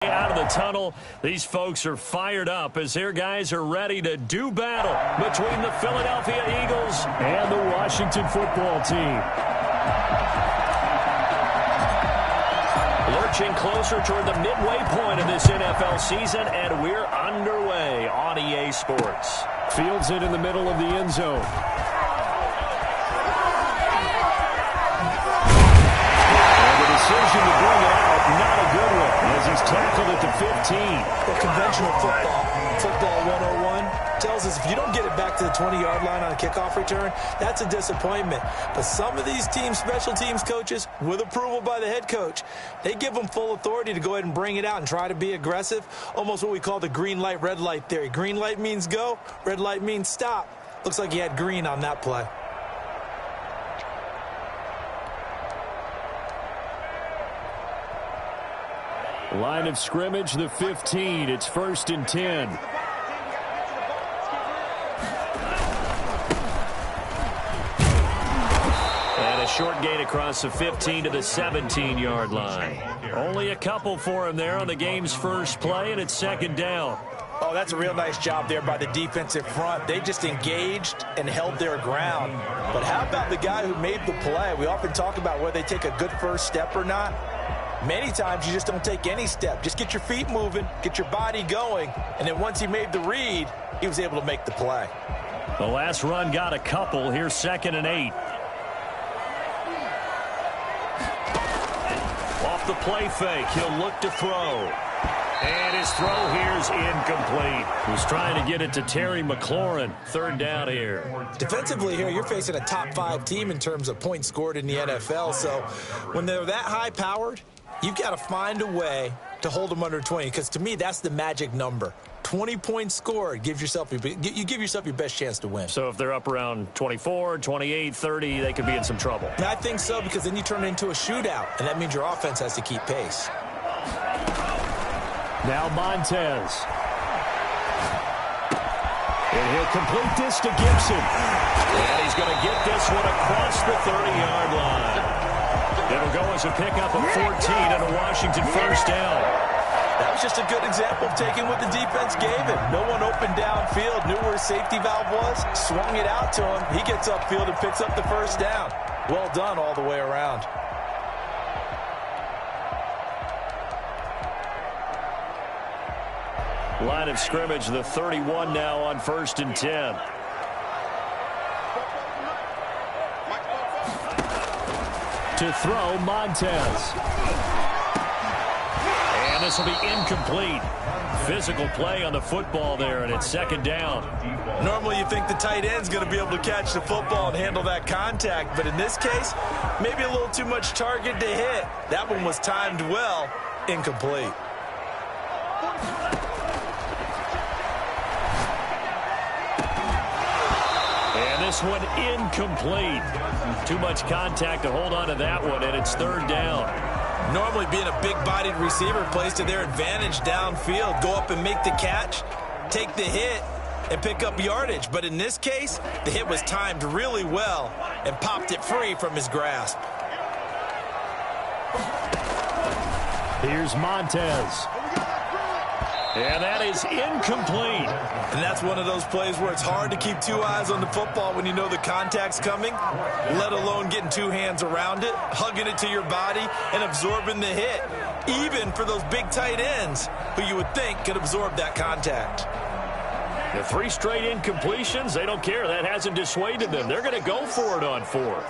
out of the tunnel. These folks are fired up as their guys are ready to do battle between the Philadelphia Eagles and the Washington football team. Lurching closer toward the midway point of this NFL season, and we're underway on EA Sports. Fields it in the middle of the end zone. Decision to bring it out, not a good one, as he's tackled at the 15. Well, conventional football 101 tells us if you don't get it back to the 20-yard line on a kickoff return, that's a disappointment. But some of these teams, special teams coaches, with approval by the head coach, they give them full authority to go ahead and bring it out and try to be aggressive, almost what we call the green light, red light theory. Green light means go, red light means stop. Looks like he had green on that play. Line of scrimmage, the 15. It's 1st and 10. And a short gain across the 15 to the 17-yard line. Only a couple for him there on the game's first play, and it's 2nd down. Oh, that's a real nice job there by the defensive front. They just engaged and held their ground. But how about the guy who made the play? We often talk about whether they take a good first step or not. Many times you just don't take any step. Just get your feet moving, get your body going, and then once he made the read, he was able to make the play. The last run got a couple. Here's 2nd and 8. Off the play fake, he'll look to throw. And his throw here's incomplete. He's trying to get it to Terry McLaurin. 3rd down here. Defensively here, you're facing a top 5 team in terms of points scored in the NFL. So when they're that high-powered, you've got to find a way to hold them under 20, because to me, that's the magic number. 20 points scored, you give yourself your best chance to win. So if they're up around 24, 28, 30, they could be in some trouble. I think so, because then you turn it into a shootout, and that means your offense has to keep pace. Now Montez. And he'll complete this to Gibson. And he's going to get this one across the 30-yard line. It'll go as a pickup of 14 and a Washington 1st down. That was just a good example of taking what the defense gave him. No one opened downfield, knew where his safety valve was, swung it out to him. He gets upfield and picks up the 1st down. Well done all the way around. Line of scrimmage, the 31 now on 1st and 10. To throw, Montez. And this will be incomplete. Physical play on the football there, and it's 2nd down. Normally you think the tight end's going to be able to catch the football and handle that contact, but in this case, maybe a little too much target to hit. That one was timed well, incomplete. And this one incomplete. Too much contact to hold on to that one, and it's 3rd down. Normally being a big-bodied receiver plays to their advantage downfield. Go up and make the catch, take the hit, and pick up yardage. But in this case, the hit was timed really well and popped it free from his grasp. Here's Montez. And that is incomplete. And that's one of those plays where it's hard to keep 2 eyes on the football when you know the contact's coming, let alone getting 2 hands around it, hugging it to your body, and absorbing the hit, even for those big tight ends who you would think could absorb that contact. The 3 straight incompletions, they don't care. That hasn't dissuaded them. They're going to go for it on 4th.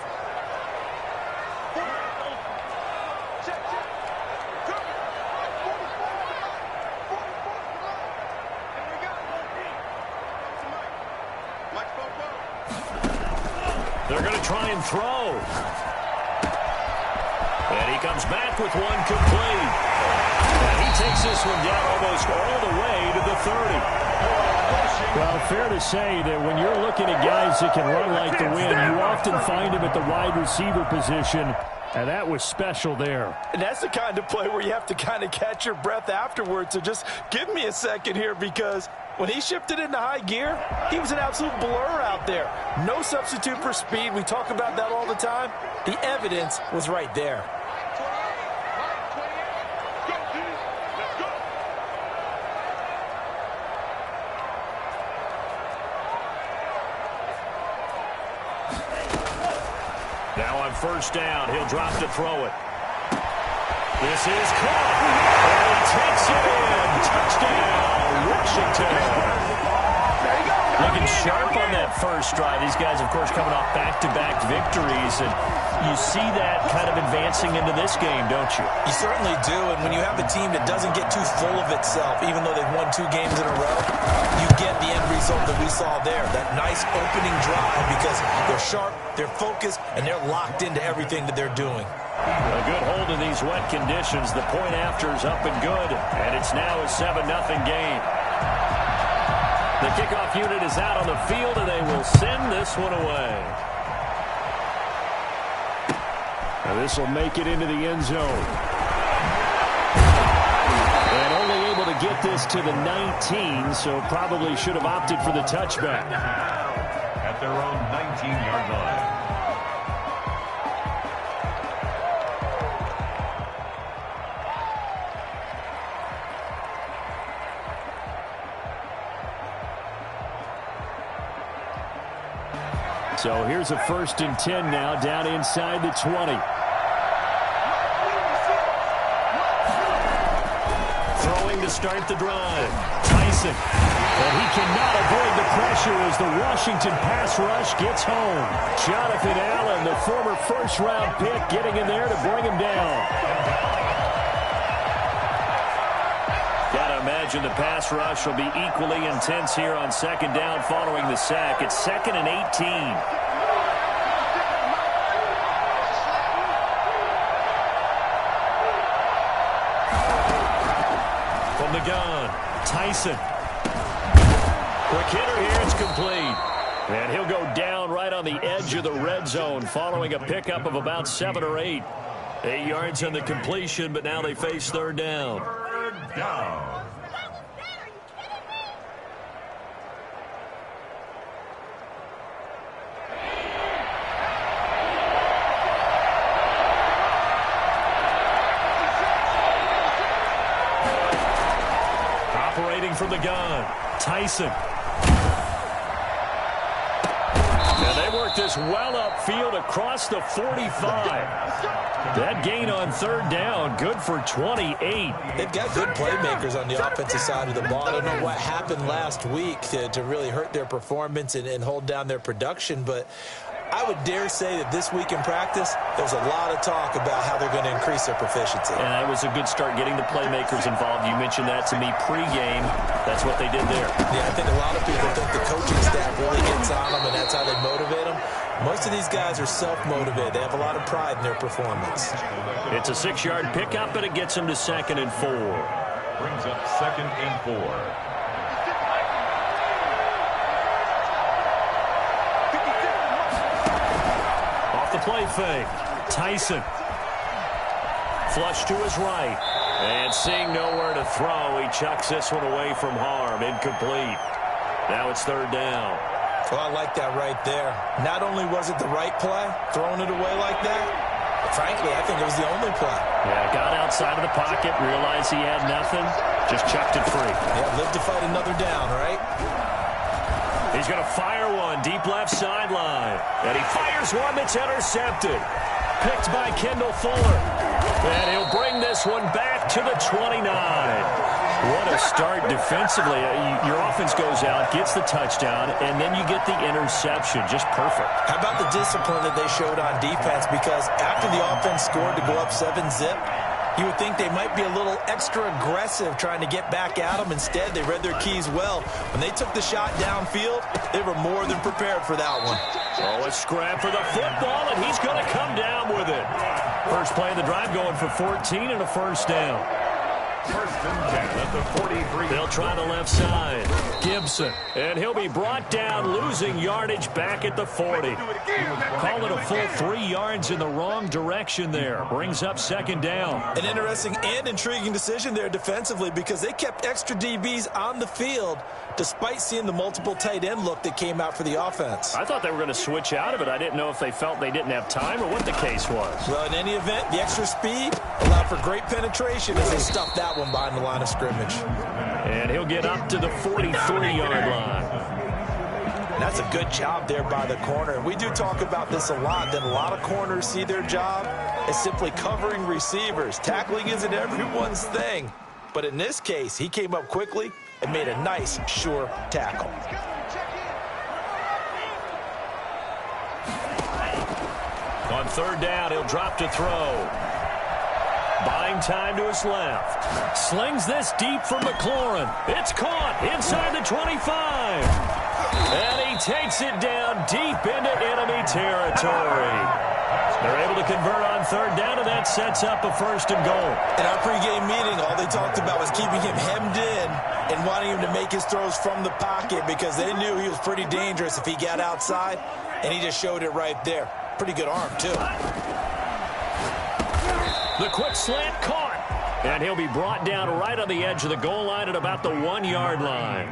They're going to try and throw. And he comes back with one complete. And he takes this one down almost all the way to the 30. Well, fair to say that when you're looking at guys that can run like the wind, you often find them at the wide receiver position, and that was special there. And that's the kind of play where you have to kind of catch your breath afterwards. So just give me a second here, because when he shifted into high gear, he was an absolute blur out there. No substitute for speed. We talk about that all the time. The evidence was right there. on first down. He'll drop to throw it. This is caught. And he takes it in. Touchdown, Washington. Looking sharp on that first drive. These guys, of course, coming off back-to-back victories. And you see that kind of advancing into this game, don't you? You certainly do. And when you have a team that doesn't get too full of itself, even though they've won 2 games in a row, you get the end result that we saw there. That nice opening drive because they're sharp, they're focused, and they're locked into everything that they're doing. A good hold in these wet conditions. The point after is up and good, and it's now a 7-0 game. The kickoff unit is out on the field, and they will send this one away. Now this will make it into the end zone. And only able to get this to the 19, so probably should have opted for the touchback. At their own 19-yard line. So here's a 1st and 10 now, down inside the 20. Throwing to start the drive. Tyson. And he cannot avoid the pressure as the Washington pass rush gets home. Jonathan Allen, the former first-round pick, getting in there to bring him down. Gotta imagine the pass rush will be equally intense here on 2nd down following the sack. It's 2nd and 18. From the gun, Tyson. Quick hitter here, it's complete. And he'll go down right on the edge of the red zone following a pickup of about 7 or 8. 8 yards on the completion, but now they face 3rd down. Down. Operating from the gun, Tyson. And they work this well upfield across the 45. That gain on 3rd down, good for 28. They've got good playmakers on the offensive side of the ball. I don't know what happened last week to really hurt their performance and hold down their production, but I would dare say that this week in practice, there's a lot of talk about how they're going to increase their proficiency. And that was a good start getting the playmakers involved. You mentioned that to me pregame. That's what they did there. Yeah, I think a lot of people think the coaching staff really gets on them, and that's how they motivate them. Most of these guys are self-motivated. They have a lot of pride in their performance. It's a 6-yard pickup, and it gets them to 2nd and 4. Brings up 2nd and 4. The play fake. Tyson. Flush to his right. And seeing nowhere to throw, he chucks this one away from harm. Incomplete. Now it's 3rd down. Well, I like that right there. Not only was it the right play, throwing it away like that, but frankly, I think it was the only play. Yeah, got outside of the pocket, realized he had nothing, just chucked it free. Yeah, live to fight another down, right? He's going to fire one deep left sideline. And he fires one that's intercepted. Picked by Kendall Fuller. And he'll bring this one back to the 29. What a start defensively. Your offense goes out, gets the touchdown, and then you get the interception. Just perfect. How about the discipline that they showed on defense? Because after the offense scored to go up 7-zip, you would think they might be a little extra aggressive trying to get back at them. Instead, they read their keys well. When they took the shot downfield, they were more than prepared for that one. Oh, a scrap for the football, and he's going to come down with it. First play of the drive going for 14 and a 1st down. 1st and 10 at the 43. They'll try the left side. Gibson. And he'll be brought down, losing yardage back at the 40. Call it a full 3 yards in the wrong direction there. Brings up 2nd down. An interesting and intriguing decision there defensively because they kept extra DBs on the field despite seeing the multiple tight end look that came out for the offense. I thought they were going to switch out of it. I didn't know if they felt they didn't have time or what the case was. Well, in any event, the extra speed allowed for great penetration as they stuffed that one behind the line of scrimmage. And he'll get up to the 43-yard line. And that's a good job there by the corner. And we do talk about this a lot, that a lot of corners see their job as simply covering receivers. Tackling isn't everyone's thing. But in this case, he came up quickly and made a nice, sure tackle. On third down, he'll drop to throw. Buying time to his left. Slings this deep for McLaurin. It's caught inside the 25. And he takes it down deep into enemy territory. They're able to convert on third down, and that sets up a 1st and goal. In our pregame meeting, all they talked about was keeping him hemmed in and wanting him to make his throws from the pocket because they knew he was pretty dangerous if he got outside, and he just showed it right there. Pretty good arm, too. The quick slant caught. And he'll be brought down right on the edge of the goal line at about the 1-yard line.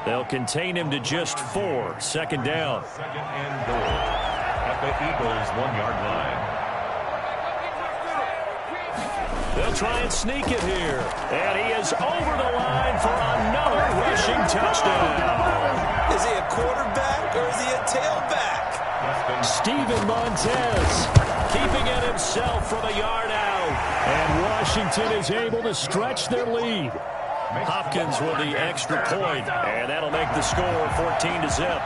They'll contain him to just 4. 2nd down. 2nd and goal at the Eagles' 1-yard line. They'll try and sneak it here. And he is over the line for another rushing touchdown. Is he a quarterback or is he a tailback? Steven Montez Keeping it himself from a yard out. And Washington is able to stretch their lead. Hopkins with the extra point, and that'll make the score 14-0.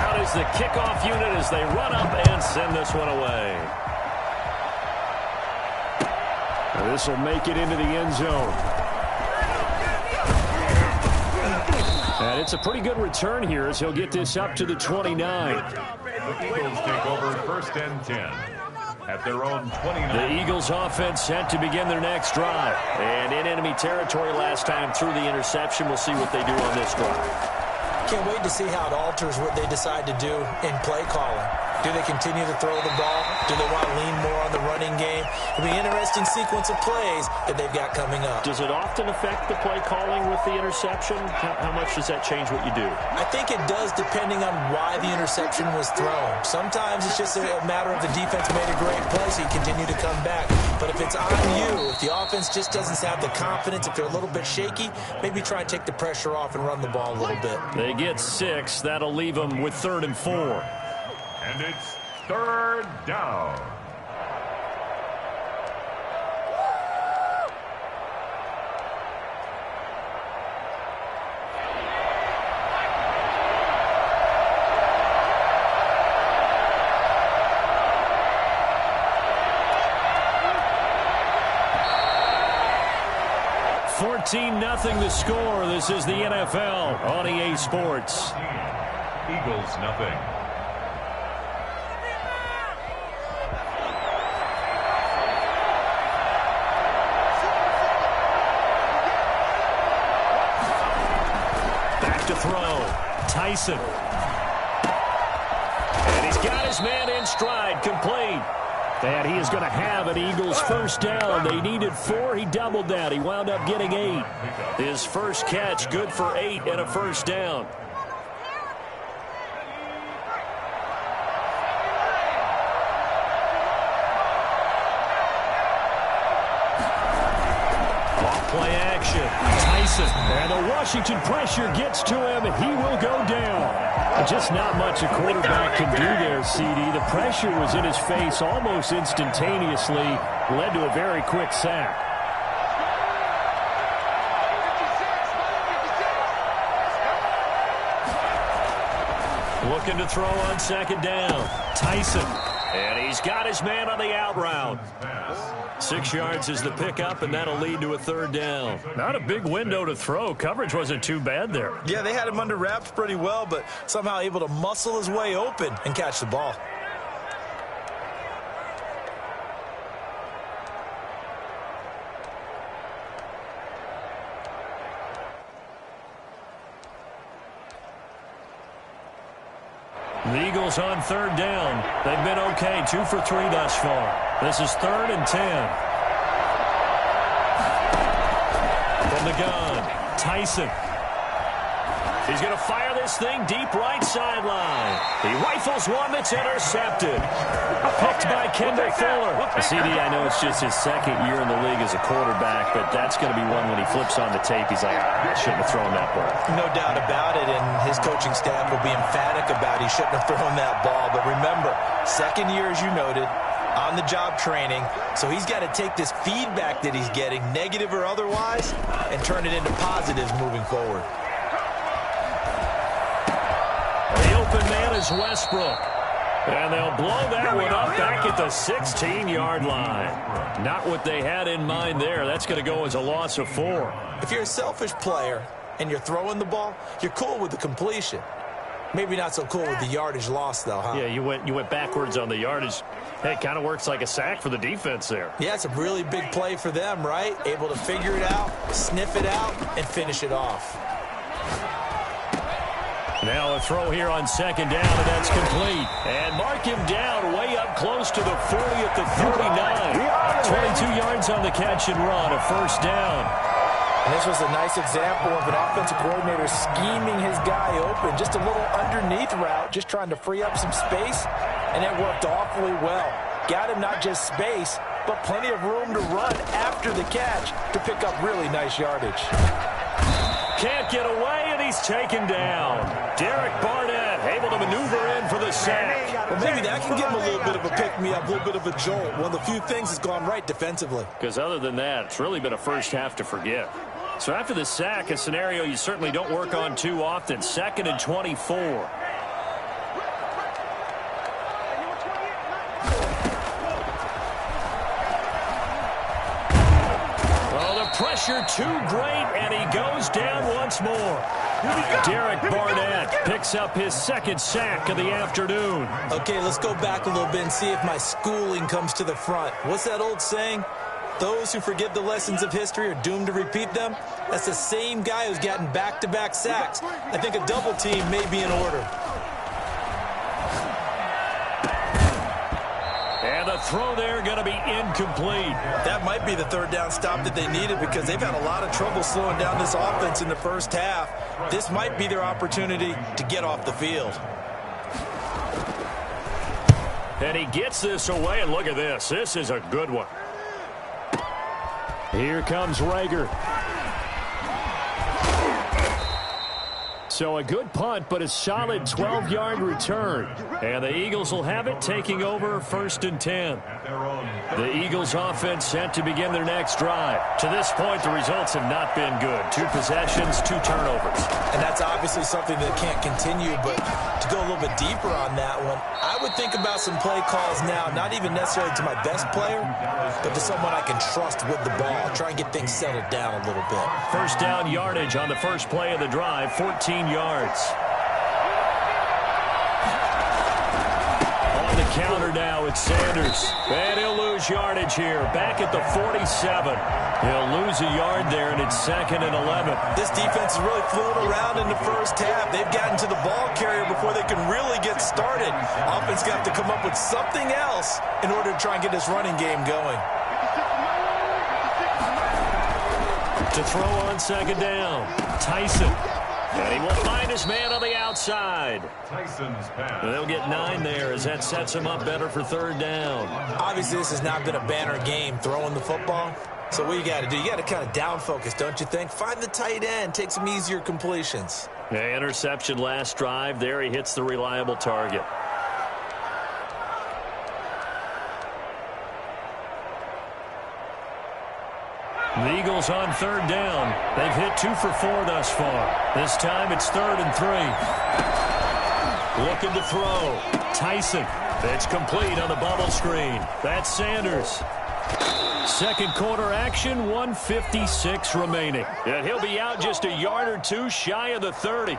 Out is the kickoff unit as they run up and send this one away. This will make it into the end zone. And it's a pretty good return here as he'll get this up to the 29. The Eagles take over 1st and 10 at their own 29. The Eagles offense set to begin their next drive. And in enemy territory last time through the interception. We'll see what they do on this drive. Can't wait to see how it alters what they decide to do in play calling. Do they continue to throw the ball? Do they want to lean more on the running game? It'll be an interesting sequence of plays that they've got coming up. Does it often affect the play calling with the interception? How much does that change what you do? I think it does depending on why the interception was thrown. Sometimes it's just a matter of the defense made a great play, so you continue to come back. But if it's on you, if the offense just doesn't have the confidence, if they're a little bit shaky, maybe try and take the pressure off and run the ball a little bit. They get 6. That'll leave them with 3rd and 4. And it's 3rd down. Nothing the score. This is the NFL on EA Sports. Eagles nothing. Back to throw. Tyson. And he's got his man in stride, complete. And he is going to have an Eagles 1st down. They needed 4. He doubled that. He wound up getting 8. His first catch, good for 8 and a 1st down. Off-play action. Tyson. And the Washington pressure gets to him. He will go down. Just not much a quarterback can do there, CD. The pressure was in his face almost instantaneously. Led to a very quick sack. Looking to throw on 2nd down. Tyson. And he's got his man on the out route. 6 yards is the pickup, and that'll lead to a 3rd down. Not a big window to throw. Coverage wasn't too bad there. Yeah, they had him under wraps pretty well, but somehow able to muscle his way open and catch the ball. The Eagles on 3rd down. They've been okay, 2 for 3 thus far. This is 3rd and 10. From the gun, Tyson. He's going to fire this thing deep right sideline. He rifles one that's intercepted. Picked by Kendall Fuller. CD, I know it's just his second year in the league as a quarterback, but that's going to be one when he flips on the tape, he's like, I shouldn't have thrown that ball. No doubt about it, and his coaching staff will be emphatic about he shouldn't have thrown that ball. But remember, second year, as you noted, on-the-job training, so he's got to take this feedback that he's getting, negative or otherwise, and turn it into positives moving forward. The open man is Westbrook. And they'll blow that one up back at the 16-yard line. Not what they had in mind there. That's going to go as a loss of 4. If you're a selfish player and you're throwing the ball, you're cool with the completion. Maybe not so cool with the yardage loss, though, huh? Yeah, you went backwards on the yardage. Hey, it kind of works like a sack for the defense there. Yeah, it's a really big play for them, right? Able to figure it out, sniff it out, and finish it off. Now a throw here on second down, and that's complete. And mark him down way up close to the 40 at the 39. 22 yards on the catch and run, a first down. And this was a nice example of an offensive coordinator scheming his guy open. Just a little underneath route, just trying to free up some space, and it worked awfully well. Got him not just space, but plenty of room to run after the catch to pick up really nice yardage. Can't get away, and he's taken down. Derek Barnett able to maneuver in for the sack. Well, maybe that can give him a little bit of a pick-me-up, a little bit of a jolt. One of the few things that's gone right defensively. Because other than that, it's really been a first half to forget. So after the sack, a scenario you certainly don't work on too often. 2nd and 24. Pressure too great, and he goes down once more. Derek Barnett picks up his second sack of the afternoon. Okay, let's go back a little bit and see if my schooling comes to the front. What's that old saying? Those who forget the lessons of history are doomed to repeat them. That's the same guy who's gotten back-to-back sacks. I think a double team may be in order. And the throw there going to be incomplete. That might be the third down stop that they needed because they've had a lot of trouble slowing down this offense in the first half. This might be their opportunity to get off the field. And he gets this away, and look at this. This is a good one. Here comes Rager. So a good punt, but a solid 12-yard return. And the Eagles will have it, taking over 1st and 10. The Eagles offense set to begin their next drive. To this point, the results have not been good. 2 possessions, 2 turnovers. And that's obviously something that can't continue, but to go a little bit deeper on that one, I would think about some play calls now, not even necessarily to my best player, but to someone I can trust with the ball. Try and get things settled down a little bit. First down yardage on the first play of the drive, 14 yards. On the counter now, it's Sanders. And he'll lose yardage here, back at the 47. He'll lose a yard there, and it's 2nd and 11. This defense has really flown around in the first half. They've gotten to the ball carrier before they can really get started. Offense got to come up with something else in order to try and get this running game going. To throw on second down, Tyson. And he will find his man on the outside. Tyson's pass. They'll get 9 there as that sets him up better for 3rd down. Obviously, this has not been a banner game throwing the football. So what you got to do, you got to kind of down focus, don't you think? Find the tight end, take some easier completions. Yeah, interception last drive. There he hits the reliable target. The Eagles on 3rd down. They've hit 2 for 4 thus far. This time it's 3rd and 3. Looking to throw. Tyson. It's complete on the bubble screen. That's Sanders. Second quarter action, 1:56 remaining. And he'll be out just a yard or 2 shy of the 30.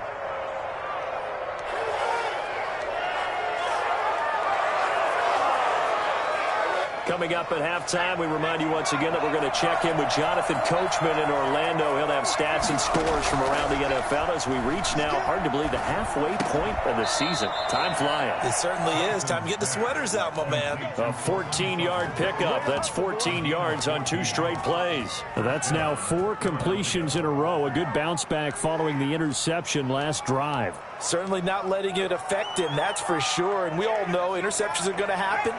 Coming up at halftime, we remind you once again that we're going to check in with Jonathan Coachman in Orlando. He'll have stats and scores from around the NFL as we reach now, hard to believe, the halfway point of the season. Time flying. It certainly is. Time to get the sweaters out, my man. A 14-yard pickup. That's 14 yards on 2 straight plays. That's now 4 completions in a row. A good bounce back following the interception last drive. Certainly not letting it affect him, that's for sure. And we all know interceptions are going to happen.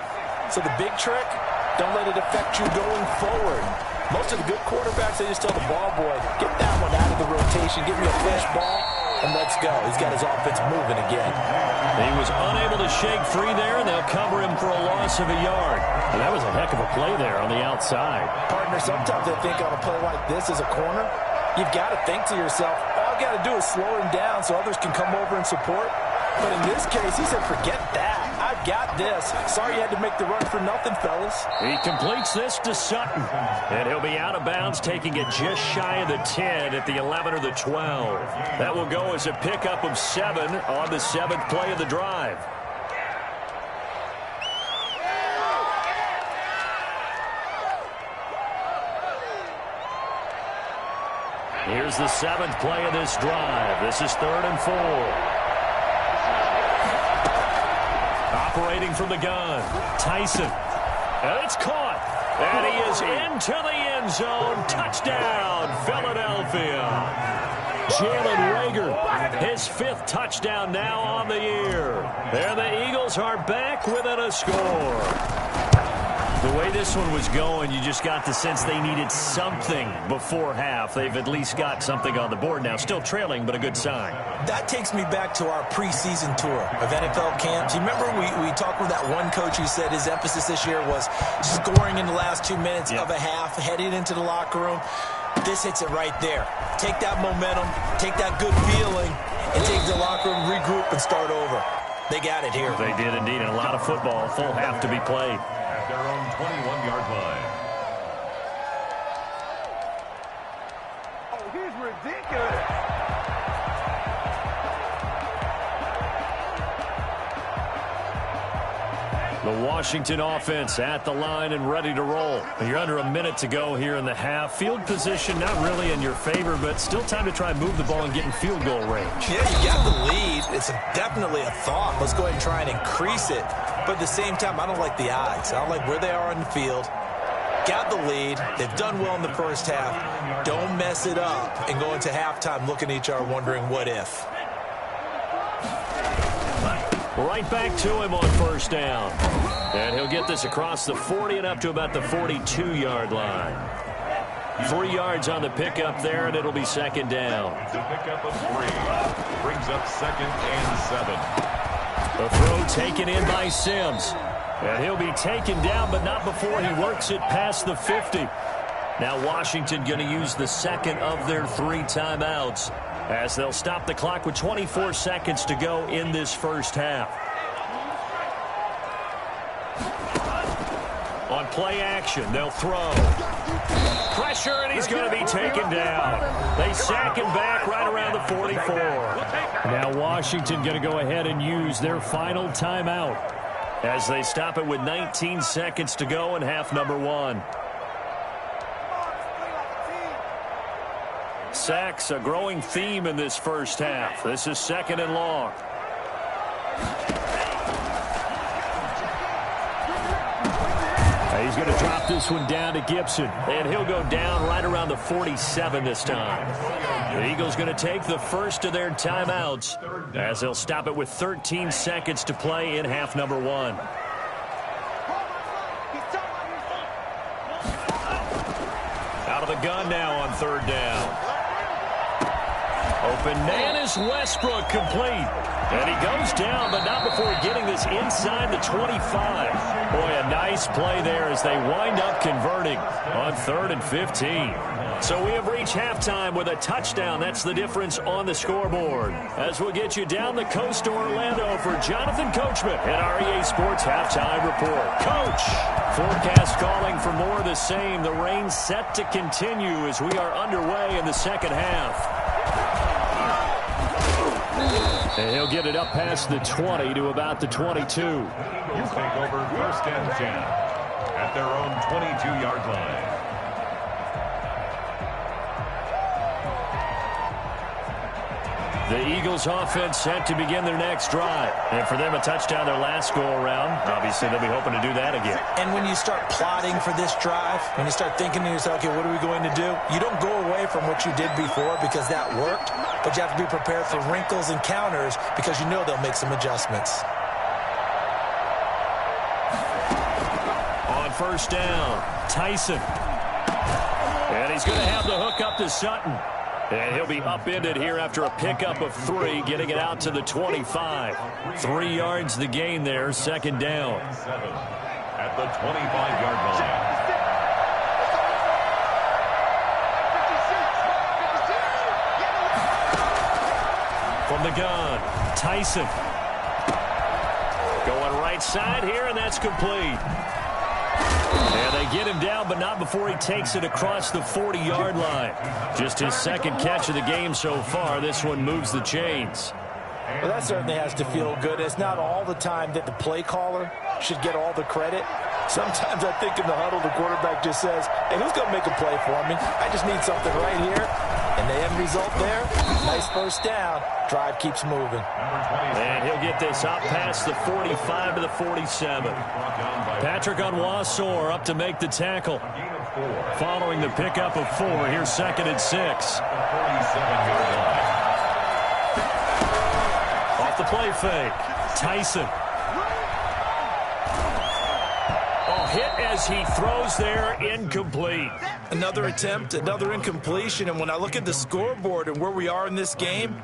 So the big trick, don't let it affect you going forward. Most of the good quarterbacks, they just tell the ball boy, get that one out of the rotation, give me a fresh ball, and let's go. He's got his offense moving again. He was unable to shake free there, and they'll cover him for a loss of a yard. And that was a heck of a play there on the outside. Partner, sometimes I think on a play like this as a corner, you've got to think to yourself, all I've got to do is slow him down so others can come over and support. But in this case, he said, forget that. I've got this. Sorry you had to make the run for nothing, fellas. He completes this to Sutton. And he'll be out of bounds, taking it just shy of the 10 at the 11 or the 12. That will go as a pickup of 7 on the 7th play of the drive. Here's the 7th play of this drive. This is 3rd and 4. Operating from the gun, Tyson. And it's caught. And he is into the end zone. Touchdown, Philadelphia. Jalen Reagor, his 5th touchdown now on the year. And the Eagles are back within a score. The way this one was going, you just got the sense they needed something before half. They've at least got something on the board now. Still trailing, but a good sign. That takes me back to our preseason tour of NFL camps. You remember we talked with that one coach who said his emphasis this year was scoring in the last 2 minutes of a half, heading into the locker room. This hits it right there. Take that momentum, take that good feeling, and take the locker room, regroup, and start over. They got it here. They did indeed, and a lot of football, full half to be played. At their own 21-yard line. Oh, he's ridiculous. The Washington offense at the line and ready to roll. You're under a minute to go here in the half. Field position not really in your favor, but still time to try and move the ball and get in field goal range. Yeah, you got the lead. It's definitely a thought. Let's go ahead and try and increase it. But at the same time, I don't like the odds. I don't like where they are on the field. Got the lead. They've done well in the first half. Don't mess it up and go into halftime looking at each other wondering what if. Right back to him on 1st down. And he'll get this across the 40 and up to about the 42-yard line. 3 yards on the pickup there, and it'll be 2nd down. The pickup of 3 brings up 2nd and 7. The throw taken in by Sims. And he'll be taken down, but not before he works it past the 50. Now Washington going to use the 2nd of their 3 timeouts as they'll stop the clock with 24 seconds to go in this first half. On play action, they'll throw. Pressure, and he's going to be taken down. They sack him back right around the 44. Now Washington going to go ahead and use their final timeout as they stop it with 19 seconds to go in half number 1. Sacks, a growing theme in this first half. This is 2nd and long. He's going to drop this one down to Gibson. And he'll go down right around the 47 this time. The Eagles going to take the first of their timeouts as they'll stop it with 13 seconds to play in half number 1. Out of the gun now on 3rd down. Open man is Westbrook, complete. And he goes down, but not before getting this inside the 25. Boy, a nice play there as they wind up converting on 3rd and 15. So we have reached halftime with a touchdown. That's the difference on the scoreboard. As we'll get you down the coast to Orlando for Jonathan Coachman at our EA Sports Halftime Report. Coach, forecast calling for more of the same. The rain set to continue as we are underway in the second half. And he'll get it up past the 20 to about the 22. Eagles take over 1st and 10. at their own 22-yard line. The Eagles offense set to begin their next drive. And for them, a touchdown their last go-around. Obviously, they'll be hoping to do that again. And when you start plotting for this drive, when you start thinking to yourself, okay, what are we going to do? You don't go away from what you did before because that worked, but you have to be prepared for wrinkles and counters because you know they'll make some adjustments. On first down, Tyson. And he's going to have the hook up to Sutton. And he'll be upended here after a pickup of 3, getting it out to the 25. 3 yards the gain there, second down. At the 25-yard line. From the gun, Tyson. Going right side here, and that's complete. And they get him down, but not before he takes it across the 40-yard line. Just his second catch of the game so far. This one moves the chains. Well, that certainly has to feel good. It's not all the time that the play caller should get all the credit. Sometimes I think in the huddle, the quarterback just says, hey, who's going to make a play for me? I just need something right here. And the end result there, nice first down. Drive keeps moving. And he'll get this up past the 45 to the 47. Patrick Onwuasor up to make the tackle. Following the pickup of 4, here's 2nd and 6. Off the play fake, Tyson. Hit as he throws there, incomplete. Another attempt, another incompletion, and when I look at the scoreboard and where we are in this game,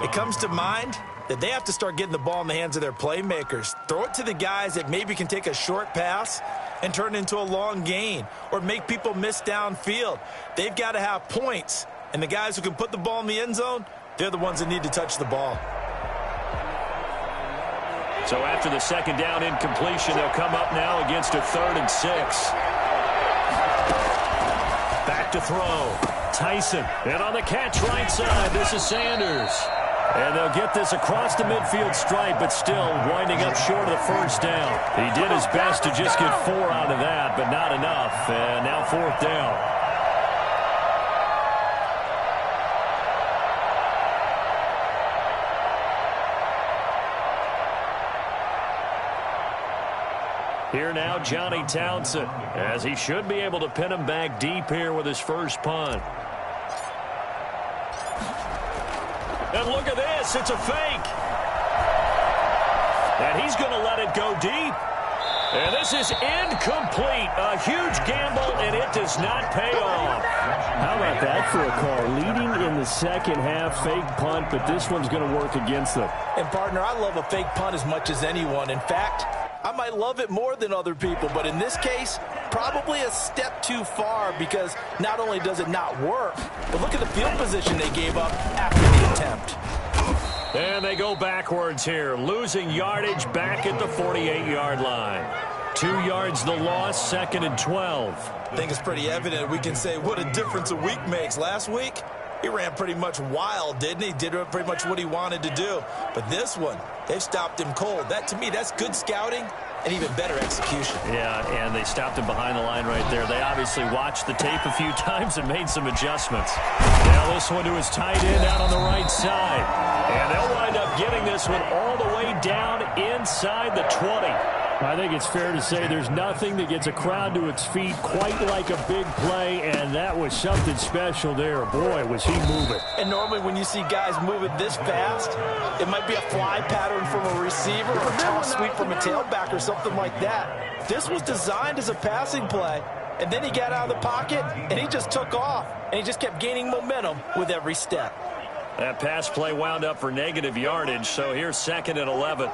it comes to mind that they have to start getting the ball in the hands of their playmakers. Throw it to the guys that maybe can take a short pass and turn it into a long gain or make people miss downfield. They've got to have points, and the guys who can put the ball in the end zone, they're the ones that need to touch the ball. So after the second down incompletion, they'll come up now against a 3rd and 6. Back to throw. Tyson. And on the catch right side, this is Sanders. And they'll get this across the midfield stripe, but still winding up short of the first down. He did his best to just get 4 out of that, but not enough. And now 4th down. Here now, Johnny Townsend, as he should be able to pin him back deep here with his first punt. And look at this, it's a fake. And he's going to let it go deep. And this is incomplete. A huge gamble, and it does not pay off. How about that for a call? Leading in the second half, fake punt, but this one's going to work against them. And, partner, I love a fake punt as much as anyone. In fact, I might love it more than other people, but in this case, probably a step too far because not only does it not work, but look at the field position they gave up after the attempt. And they go backwards here, losing yardage back at the 48-yard line. 2 yards the loss, 2nd and 12. I think it's pretty evident. We can say what a difference a week makes. Last week, he ran pretty much wild, didn't he? Did pretty much what he wanted to do. But this one, they've stopped him cold. That, to me, that's good scouting and even better execution. Yeah, and they stopped him behind the line right there. They obviously watched the tape a few times and made some adjustments. Now this one to his tight end out on the right side. And they'll wind up getting this one all the way down inside the 20. I think it's fair to say there's nothing that gets a crowd to its feet quite like a big play, and that was something special there. Boy, was he moving. And normally when you see guys moving this fast, it might be a fly pattern from a receiver or a toss sweep from a tailback or something like that. This was designed as a passing play, and then he got out of the pocket, and he just took off, and he just kept gaining momentum with every step. That pass play wound up for negative yardage, so here's 2nd and 11.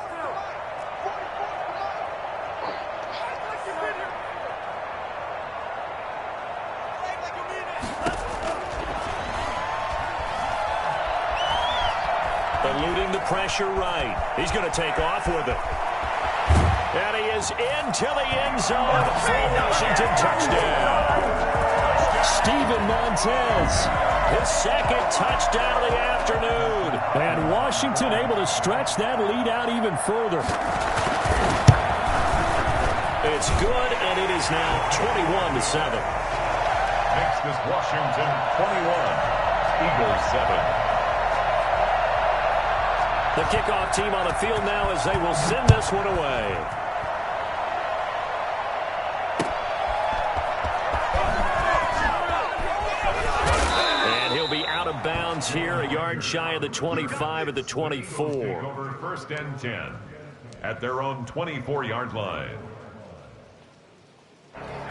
Eluding the pressure right. He's going to take off with it. And he is into the end zone for Washington touchdown. Steven Montez. His 2nd touchdown of the afternoon. And Washington able to stretch that lead out even further. It's good, and it is now 21-7. Next is Washington 21, Eagles 7. The kickoff team on the field now as they will send this one away. And he'll be out of bounds here, a yard shy of the 25 at the 24. Over first and 10 at their own 24-yard line.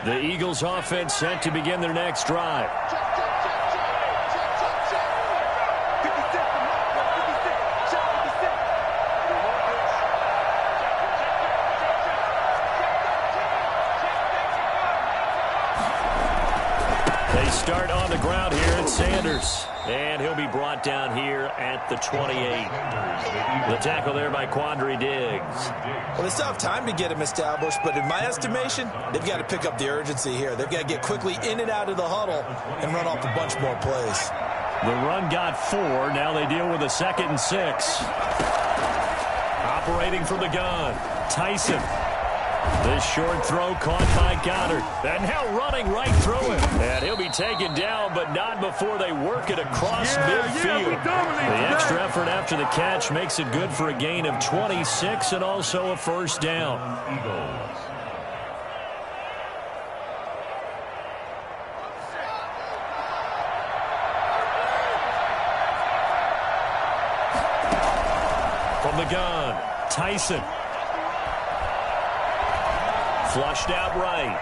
The Eagles offense set to begin their next drive. They start on the ground here at Sanders. And he'll be brought down here at the 28. The tackle there by Quandre Diggs. Well, they still have time to get him established, but in my estimation, they've got to pick up the urgency here. They've got to get quickly in and out of the huddle and run off a bunch more plays. The run got 4. Now they deal with a 2nd and 6. Operating from the gun, Tyson. This short throw caught by Goddard. And now running right through him. And he'll be taken down, but not before they work it across midfield. The extra effort after the catch makes it good for a gain of 26 and also a first down. Eagles. From the gun, Tyson. Flushed out right.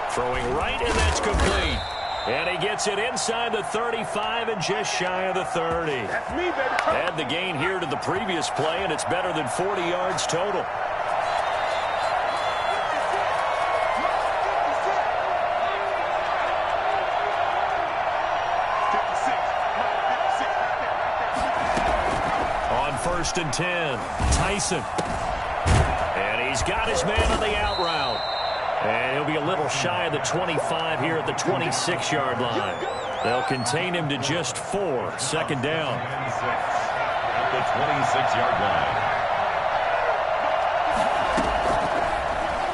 Throwing right, and that's complete. And he gets it inside the 35 and just shy of the 30. That's me, baby. Add the gain here to the previous play, and it's better than 40 yards total. On 1st and 10, Tyson. And he's got his man on the out route. And he'll be a little shy of the 25 here at the 26-yard line. They'll contain him to just 4. 2nd down. At the 26-yard line.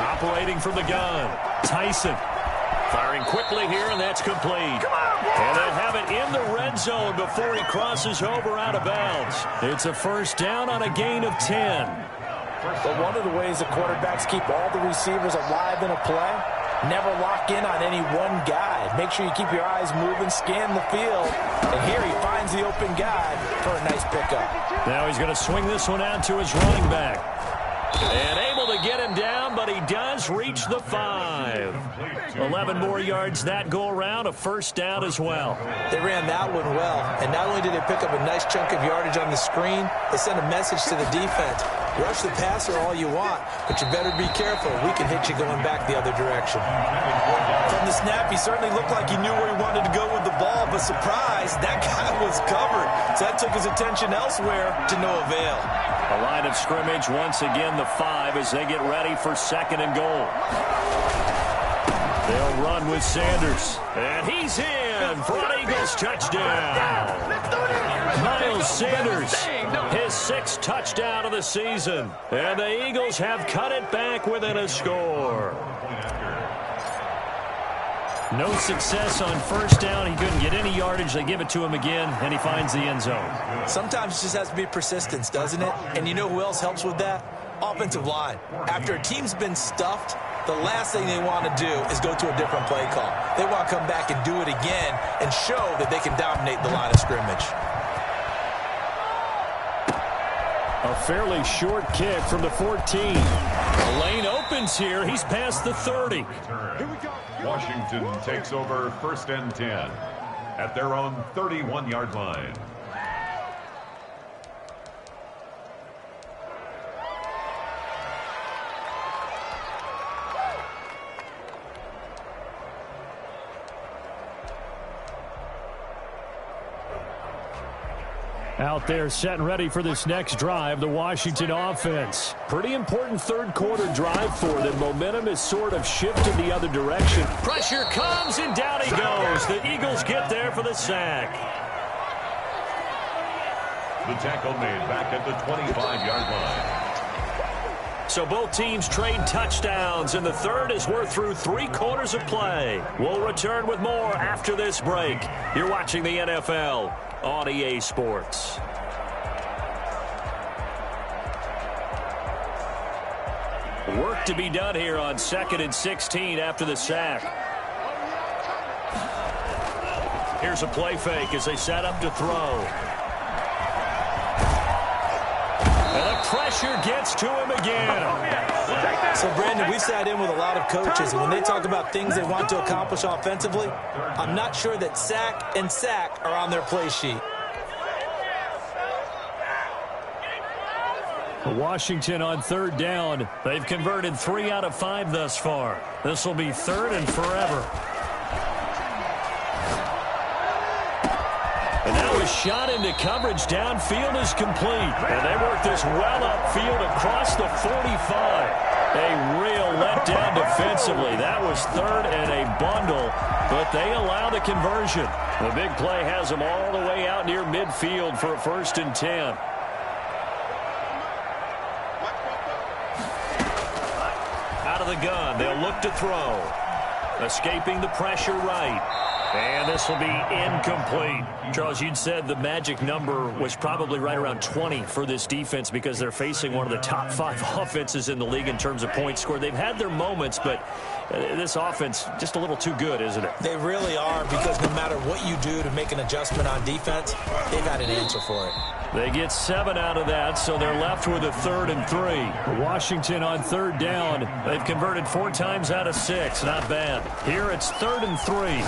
Operating from the gun, Tyson. Firing quickly here, and that's complete. And they'll have it in the red zone before he crosses over out of bounds. It's a first down on a gain of 10. But one of the ways that quarterbacks keep all the receivers alive in a play, never lock in on any one guy. Make sure you keep your eyes moving, scan the field, and here he finds the open guy for a nice pickup. Now he's going to swing this one out to his running back. And able to get him down, but he does reach the 5. 11 more yards that go around, a first down as well. They ran that one well, and not only did they pick up a nice chunk of yardage on the screen, they sent a message to the defense. Rush the passer all you want, but you better be careful. We can hit you going back the other direction. From the snap, he certainly looked like he knew where he wanted to go with the ball, but surprise, that guy was covered. So that took his attention elsewhere to no avail. A line of scrimmage once again, the 5 as they get ready for 2nd and goal. They'll run with Sanders. And he's in for an Eagles touchdown. Miles Sanders, his 6th touchdown of the season. And the Eagles have cut it back within a score. No success on first down. He couldn't get any yardage. They give it to him again, and he finds the end zone. Sometimes it just has to be persistence, doesn't it? And you know who else helps with that? Offensive line. After a team's been stuffed, the last thing they want to do is go to a different play call. They want to come back and do it again and show that they can dominate the line of scrimmage. A fairly short kick from the 14. The lane opens here. He's past the 30. Washington takes over 1st and 10 at their own 31-yard line. Out there set and ready for this next drive, the Washington offense. Pretty important third quarter drive for them. Momentum is sort of shifted the other direction. Pressure comes, and down he goes. The Eagles get there for the sack. The tackle made back at the 25-yard line. So both teams trade touchdowns, and the third as we're through 3 quarters of play. We'll return with more after this break. You're watching the NFL on EA Sports. Work to be done here on 2nd and 16 after the sack. Here's a play fake as they set up to throw. And the pressure gets to him again. So, Brandon, we've sat in with a lot of coaches, and when they talk about things they want to accomplish offensively, I'm not sure that sack and sack are on their play sheet. Washington on 3rd down. They've converted 3 out of 5 thus far. This will be 3rd and forever. And now a shot into coverage downfield is complete. And they work this well upfield across the 45. A real letdown defensively. That was 3rd and a bundle, but they allow the conversion. The big play has them all the way out near midfield for a 1st and 10. Out of the gun, they'll look to throw. Escaping the pressure right. And this will be incomplete. Charles, you'd said the magic number was probably right around 20 for this defense because they're facing one of the top 5 offenses in the league in terms of points scored. They've had their moments, but this offense just a little too good, isn't it? They really are, because no matter what you do to make an adjustment on defense, they got an answer for it. They get 7 out of that, so they're left with a 3rd and 3. Washington on 3rd down. They've converted 4 times out of 6. Not bad. Here it's 3rd and 3.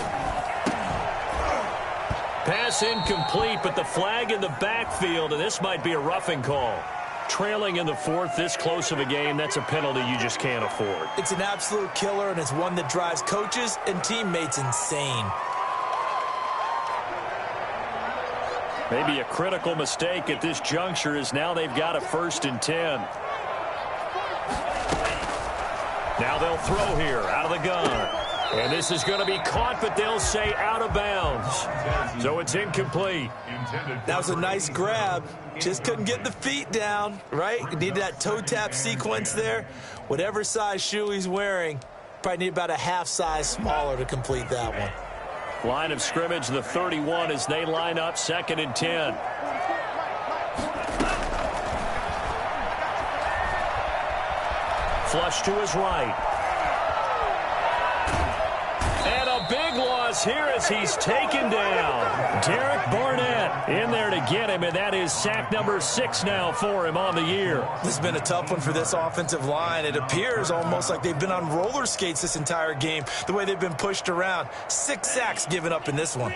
Pass incomplete, but the flag in the backfield, and this might be a roughing call. Trailing in the 4th, this close of a game, that's a penalty you just can't afford. It's an absolute killer, and it's one that drives coaches and teammates insane. Maybe a critical mistake at this juncture is now they've got a 1st and 10. Now they'll throw here out of the gun. And this is going to be caught, but they'll say out of bounds. So it's incomplete. That was a nice grab. Just couldn't get the feet down, right? Needed that toe tap sequence there. Whatever size shoe he's wearing, probably need about a half size smaller to complete that one. Line of scrimmage, the 31, as they line up 2nd and 10. Flush to his right. And a big loss here as he's taken down. Derek Barnett in there to get him, and that is sack number 6 now for him on the year. This has been a tough one for this offensive line. It appears almost like they've been on roller skates this entire game, the way they've been pushed around. 6 sacks given up in this one.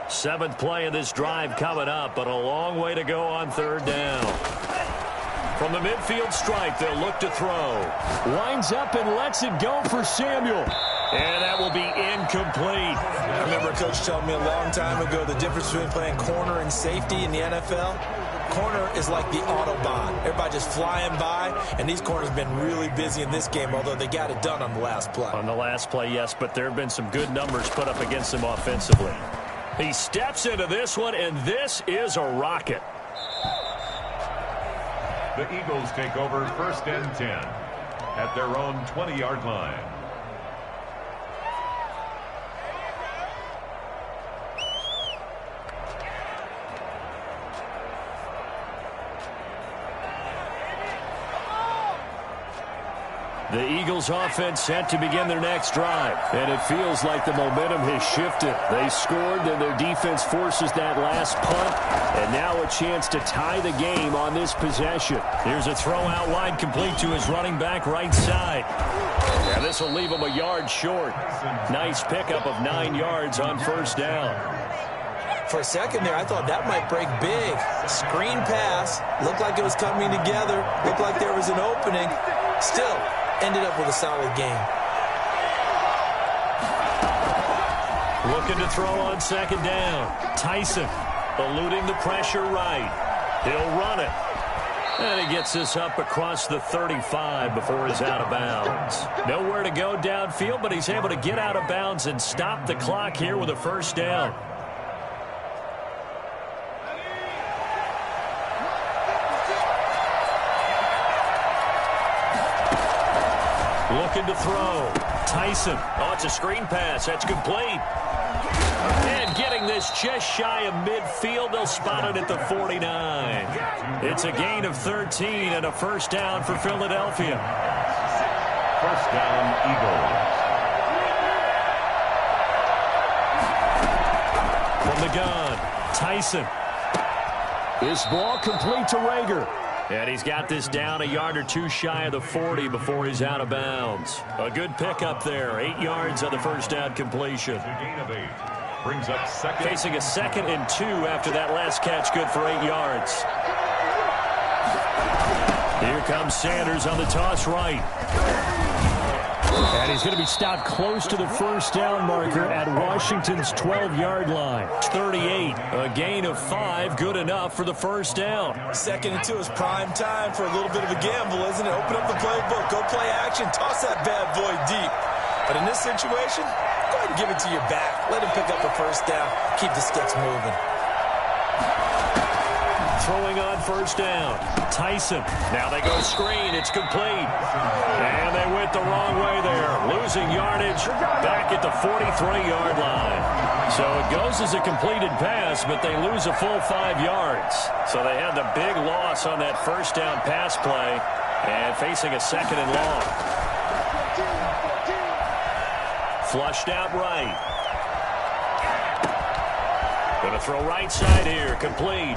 7th play of this drive coming up, but a long way to go on 3rd down. From the midfield stripe, they'll look to throw. Lines up and lets it go for Samuel. And that will be incomplete. I remember a coach telling me a long time ago the difference between playing corner and safety in the NFL. Corner is like the Autobahn. Everybody just flying by, and these corners have been really busy in this game, although they got it done on the last play. On the last play, yes, but there have been some good numbers put up against him offensively. He steps into this one, and this is a rocket. The Eagles take over 1st and 10 at their own 20-yard line. The Eagles offense set to begin their next drive. And it feels like the momentum has shifted. They scored, then their defense forces that last punt. And now a chance to tie the game on this possession. Here's a throw out wide, complete to his running back right side. And this will leave him a yard short. Nice pickup of 9 yards on 1st down. For a second there, I thought that might break big. Screen pass. Looked like it was coming together. Looked like there was an opening. Still ended up with a solid game. Looking to throw on 2nd down. Tyson eluding the pressure right. He'll run it. And he gets this up across the 35 before he's out of bounds. Nowhere to go downfield, but he's able to get out of bounds and stop the clock here with a 1st down. Looking to throw. Tyson. Oh, it's a screen pass. That's complete. And getting this just shy of midfield. They'll spot it at the 49. It's a gain of 13 and a first down for Philadelphia. First down, Eagles. From the gun, Tyson. This ball complete to Rager. And he's got this down a yard or two shy of the 40 before he's out of bounds. A good pickup there. 8 yards on the first down completion. Gain of 8. Brings up second. Facing a 2nd and 2 after that last catch, good for 8 yards. Here comes Sanders on the toss right. And he's going to be stopped close to the first down marker at Washington's 12-yard line. 38, a gain of 5, good enough for the first down. 2nd and 2 is prime time for a little bit of a gamble, isn't it? Open up the playbook, go play action, toss that bad boy deep. But in this situation, go ahead and give it to your back. Let him pick up a first down. Keep the sticks moving. Throwing on first down. Tyson. Now they go screen. It's complete. And they went the wrong way there. Losing yardage back at the 43-yard line. So it goes as a completed pass, but they lose a full 5 yards. So they had the big loss on that first down pass play and facing a 2nd and long. Flushed out right. Going to throw right side here. Complete.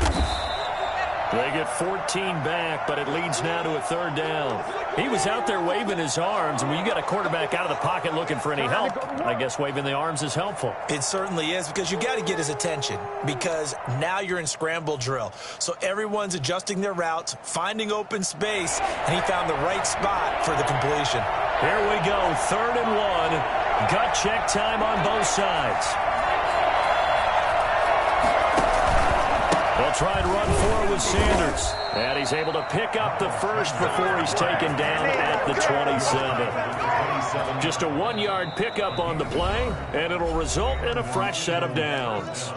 They get 14 back, but it leads now to a 3rd down. He was out there waving his arms, and when you got a quarterback out of the pocket looking for any help, I guess waving the arms is helpful. It certainly is, because you got to get his attention, because now you're in scramble drill. So everyone's adjusting their routes, finding open space, and he found the right spot for the completion. Here we go, 3rd and 1. Gut check time on both sides. They'll try and run for it with Sanders. And he's able to pick up the first before he's taken down at the 27. Just a 1-yard pickup on the play, and it'll result in a fresh set of downs.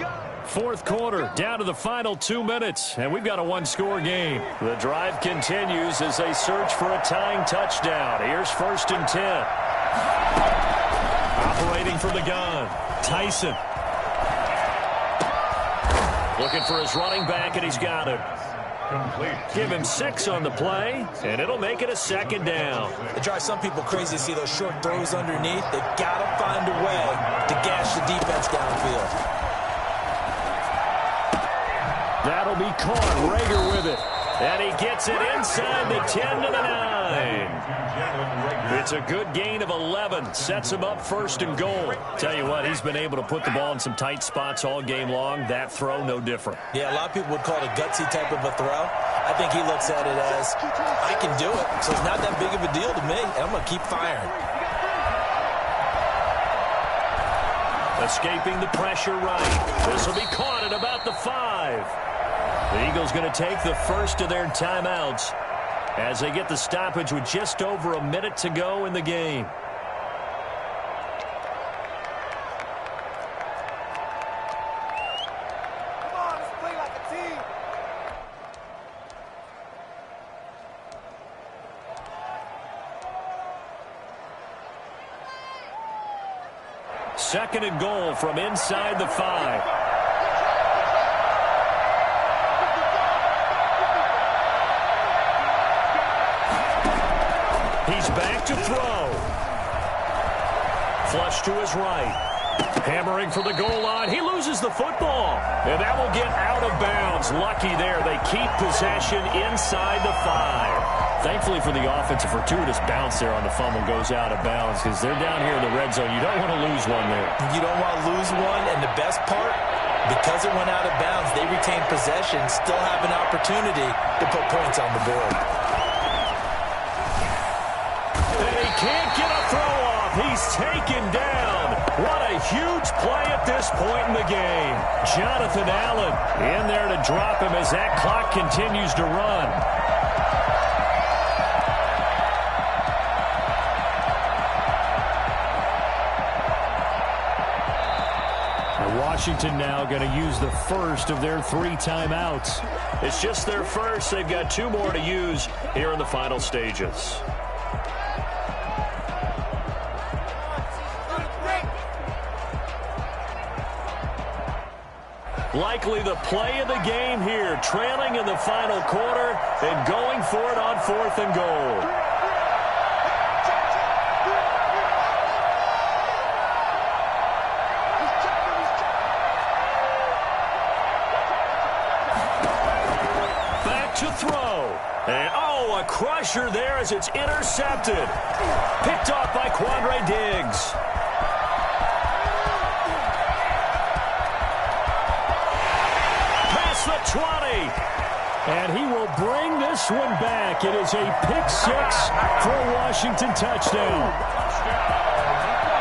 4th quarter, down to the final 2 minutes, and we've got a 1-score game. The drive continues as they search for a tying touchdown. Here's 1st and 10. Operating from the gun, Tyson. Looking for his running back, and he's got it. Complete. Give him 6 on the play, and it'll make it a 2nd down. It drives some people crazy to see those short throws underneath. They've got to find a way to gash the defense downfield. That'll be caught. Rager with it. And he gets it inside the 10 to the 9. It's a good gain of 11. Sets him up 1st and goal. Tell you what, he's been able to put the ball in some tight spots all game long. That throw, no different. Yeah, a lot of people would call it a gutsy type of a throw. I think he looks at it as, I can do it, so it's not that big of a deal to me, and I'm going to keep firing. Escaping the pressure right. This will be caught at about the 5. The Eagles going to take the first of their timeouts as they get the stoppage with just over a minute to go in the game. Come on, let's play like a team. Second and goal from inside the 5. He's back to throw. Flush to his right. Hammering for the goal line. He loses the football. And that will get out of bounds. Lucky there. They keep possession inside the 5. Thankfully for the offense, a fortuitous bounce there on the fumble goes out of bounds because they're down here in the red zone. You don't want to lose one there. You don't want to lose one, and the best part, because it went out of bounds, they retain possession, still have an opportunity to put points on the board. And he can't get a throw off. He's taken down. What a huge play at this point in the game. Jonathan Allen in there to drop him as that clock continues to run. Washington now going to use the first of their 3 timeouts. It's just their first. They've got 2 more to use here in the final stages. Likely the play of the game here, trailing in the final quarter and going for it on 4th and goal. Back to throw. And, a crusher there as it's intercepted. Picked off by Quandre Diggs. Past the 20. And he will bring this one back. It is a pick 6 for a Washington touchdown.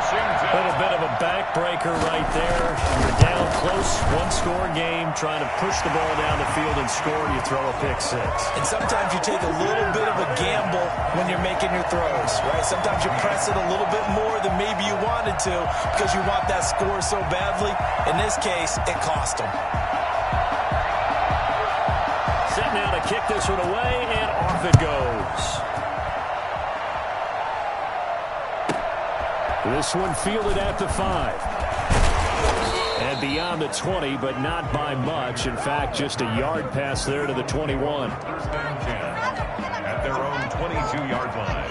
A little bit of a backbreaker right there. You're down close, one-score game, trying to push the ball down the field and score, and you throw a pick 6. And sometimes you take a little bit of a gamble when you're making your throws, right? Sometimes you press it a little bit more than maybe you wanted to because you want that score so badly. In this case, it cost them. Set now to kick this one away, and off it goes. This one fielded at the 5. And beyond the 20, but not by much. In fact, just a yard pass there to the 21. First and 10 at their own 22-yard line.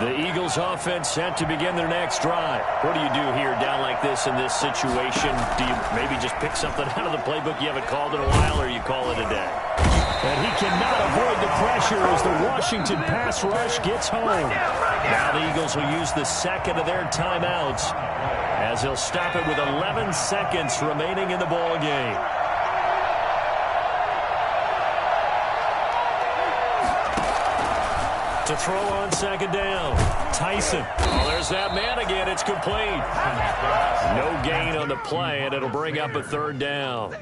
The Eagles offense set to begin their next drive. What do you do here down like this in this situation? Do you maybe just pick something out of the playbook you haven't called in a while, or you call it a day? And he cannot avoid the pressure as the Washington pass rush gets home. Now the Eagles will use the second of their timeouts as they'll stop it with 11 seconds remaining in the ball game. To throw on second down, Tyson. Oh, there's that man again. It's complete. No gain on the play, and it'll bring up a 3rd down.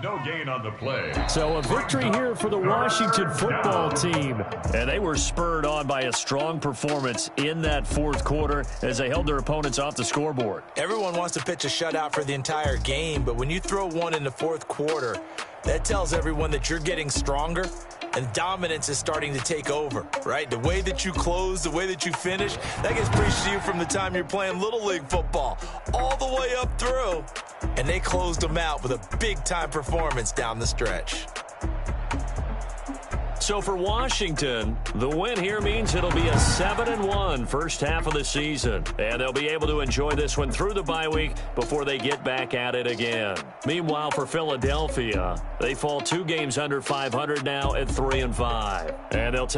No gain on the play. So a victory here for the Washington football team. And they were spurred on by a strong performance in that 4th quarter as they held their opponents off the scoreboard. Everyone wants to pitch a shutout for the entire game, but when you throw one in the 4th quarter, that tells everyone that you're getting stronger and dominance is starting to take over, right? The way that you close, the way that you finish, that gets preached to you from the time you're playing Little League football all the way up through. And they closed them out with a big-time performance down the stretch. So for Washington, the win here means it'll be a 7-1 first half of the season. And they'll be able to enjoy this one through the bye week before they get back at it again. Meanwhile, for Philadelphia, they fall 2 games under 500 now at 3-5. And they'll take